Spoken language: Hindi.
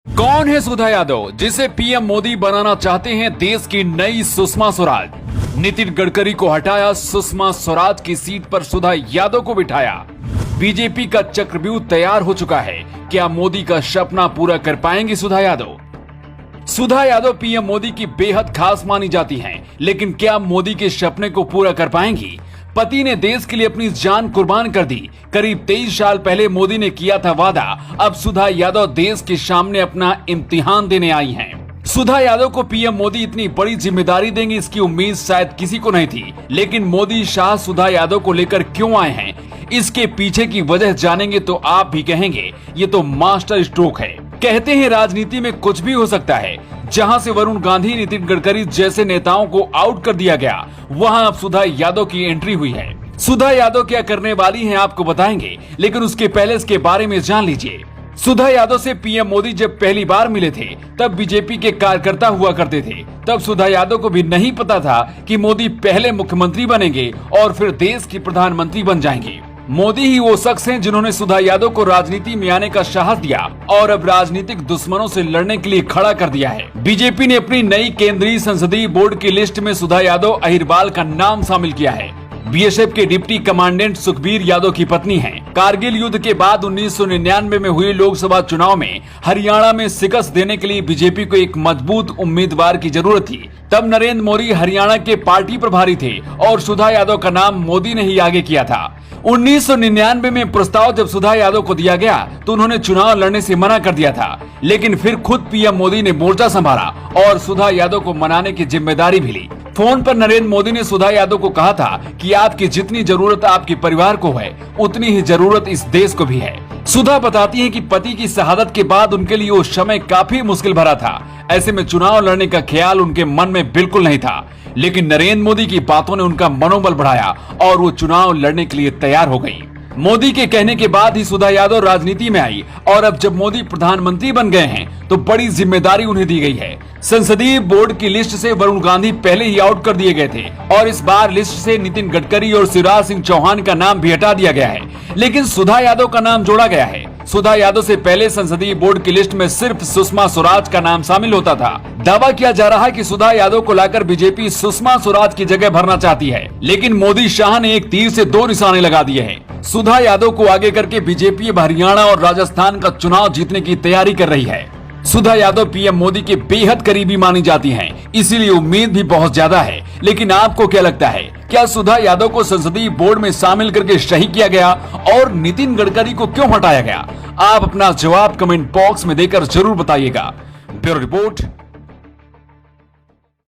कौन है सुधा यादव जिसे पीएम मोदी बनाना चाहते हैं देश की नई सुषमा स्वराज? नितिन गडकरी को हटाया, सुषमा स्वराज की सीट पर सुधा यादव को बिठाया। बीजेपी का चक्रव्यूह तैयार हो चुका है। क्या मोदी का सपना पूरा कर पाएंगी सुधा यादव? सुधा यादव पीएम मोदी की बेहद खास मानी जाती हैं, लेकिन क्या मोदी के सपने को पूरा कर पाएंगी? पति ने देश के लिए अपनी जान कुर्बान कर दी। करीब 23 साल पहले मोदी ने किया था वादा, अब सुधा यादव देश के सामने अपना इम्तिहान देने आई हैं। सुधा यादव को पीएम मोदी इतनी बड़ी जिम्मेदारी देंगे, इसकी उम्मीद शायद किसी को नहीं थी। लेकिन मोदी शाह सुधा यादव को लेकर क्यों आए हैं, इसके पीछे की वजह जानेंगे तो आप भी कहेंगे ये तो मास्टर स्ट्रोक है। कहते हैं राजनीति में कुछ भी हो सकता है। जहां से वरुण गांधी, नितिन गडकरी जैसे नेताओं को आउट कर दिया गया, वहां अब सुधा यादव की एंट्री हुई है। सुधा यादव क्या करने वाली हैं आपको बताएंगे, लेकिन उसके पहले इसके बारे में जान लीजिए। सुधा यादव से पीएम मोदी जब पहली बार मिले थे तब बीजेपी के कार्यकर्ता हुआ करते थे। तब सुधा यादव को भी नहीं पता था कि मोदी पहले मुख्यमंत्री बनेंगे और फिर देश की प्रधानमंत्री बन जाएंगे। मोदी ही वो शख्स हैं जिन्होंने सुधा यादव को राजनीति में आने का साहस दिया और अब राजनीतिक दुश्मनों से लड़ने के लिए खड़ा कर दिया है। बीजेपी ने अपनी नई केंद्रीय संसदीय बोर्ड की लिस्ट में सुधा यादव अहिरवाल का नाम शामिल किया है। बीएसएफ के डिप्टी कमांडेंट सुखबीर यादव की पत्नी हैं। कारगिल युद्ध के बाद 1999 में हुए लोकसभा चुनाव में हरियाणा में शिकस्त देने के लिए बीजेपी को एक मजबूत उम्मीदवार की जरूरत थी। तब नरेंद्र मोदी हरियाणा के पार्टी प्रभारी थे और सुधा यादव का नाम मोदी ने ही आगे किया था। 1999 में प्रस्ताव जब सुधा यादव को दिया गया तो उन्होंने चुनाव लड़ने से मना कर दिया था, लेकिन फिर खुद पीएम मोदी ने मोर्चा संभाला और सुधा यादव को मनाने की जिम्मेदारी भी ली। फोन पर नरेंद्र मोदी ने सुधा यादव को कहा था कि आपकी जितनी जरूरत आपके परिवार को है, उतनी ही जरूरत इस देश को भी है। सुधा बताती है कि पति की शहादत के बाद उनके लिए वो समय काफी मुश्किल भरा था। ऐसे में चुनाव लड़ने का ख्याल उनके मन में बिल्कुल नहीं था, लेकिन नरेंद्र मोदी की बातों ने उनका मनोबल बढ़ाया और वो चुनाव लड़ने के लिए तैयार हो गई। मोदी के कहने के बाद ही सुधा यादव राजनीति में आई और अब जब मोदी प्रधानमंत्री बन गए हैं तो बड़ी जिम्मेदारी उन्हें दी गई है। संसदीय बोर्ड की लिस्ट से वरुण गांधी पहले ही आउट कर दिए गए थे और इस बार लिस्ट से नितिन गडकरी और शिवराज सिंह चौहान का नाम भी हटा दिया गया है, लेकिन सुधा यादव का नाम जोड़ा गया है। सुधा यादव से पहले संसदीय बोर्ड की लिस्ट में सिर्फ सुषमा स्वराज का नाम शामिल होता था। दावा किया जा रहा है कि सुधा यादव को लाकर बीजेपी सुषमा स्वराज की जगह भरना चाहती है, लेकिन मोदी शाह ने एक तीर से दो निशाने लगा दिए हैं। सुधा यादव को आगे करके बीजेपी हरियाणा और राजस्थान का चुनाव जीतने की तैयारी कर रही है। सुधा यादव पीएम मोदी के बेहद करीबी मानी जाती हैं, इसीलिए उम्मीद भी बहुत ज्यादा है। लेकिन आपको क्या लगता है, क्या सुधा यादव को संसदीय बोर्ड में शामिल करके सही किया गया और नितिन गडकरी को क्यों हटाया गया? आप अपना जवाब कमेंट बॉक्स में देकर जरूर बताइएगा। Bureau report,